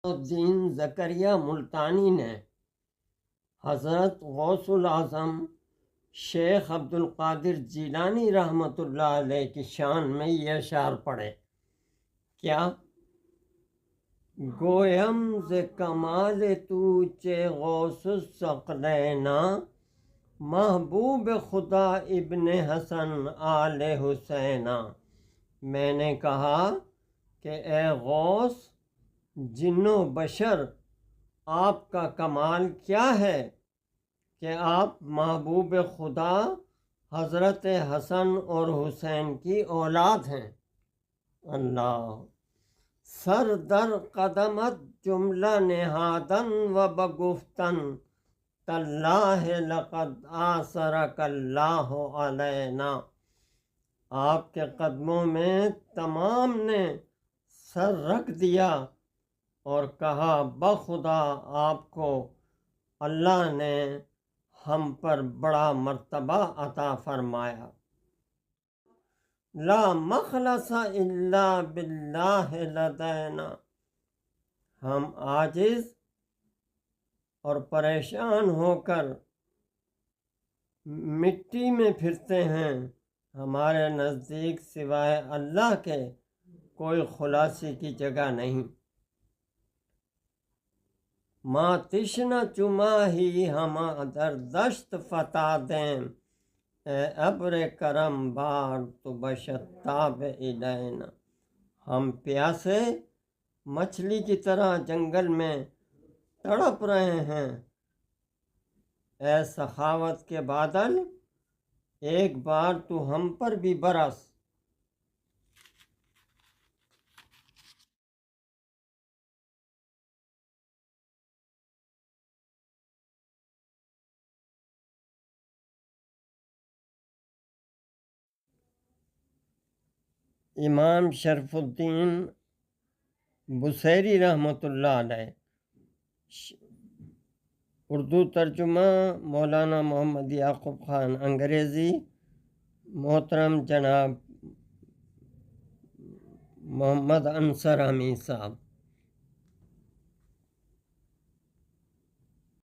الدین زکریا ملتانی نے حضرت غوث العظم شیخ عبد القادر جیلانی رحمۃ اللہ علیہ کی شان میں یہ اشعار پڑھے. کیا گویم ز کمال تو چے غوث الثقلینا، محبوب خدا ابن حسن آل حسینا. میں نے کہا کہ اے غوث جن و بشر، آپ کا کمال کیا ہے کہ آپ محبوب خدا حضرت حسن اور حسین کی اولاد ہیں. اللہ سر در قدمت جملہ نہادن و بگفتن، تاللہ لقد آثرک اللہ علینا. آپ کے قدموں میں تمام نے سر رکھ دیا اور کہا بخدا آپ کو اللہ نے ہم پر بڑا مرتبہ عطا فرمایا. لا مخلص الا باللہ لدینا. ہم عاجز اور پریشان ہو کر مٹی میں پھرتے ہیں، ہمارے نزدیک سوائے اللہ کے کوئی خلاصی کی جگہ نہیں. ماں تشنہ چما ہی ہم در دشت فتح دیں، اے ابر کرم بار تو بشتاب الینا. ہم پیاسے مچھلی کی طرح جنگل میں تڑپ رہے ہیں، اے سخاوت کے بادل ایک بار تو ہم پر بھی برس. امام شرف الدین بصیری رحمۃ اللہ علیہ. اردو ترجمہ مولانا محمد یعقوب خان. انگریزی محترم جناب محمد انصر حمید صاحب.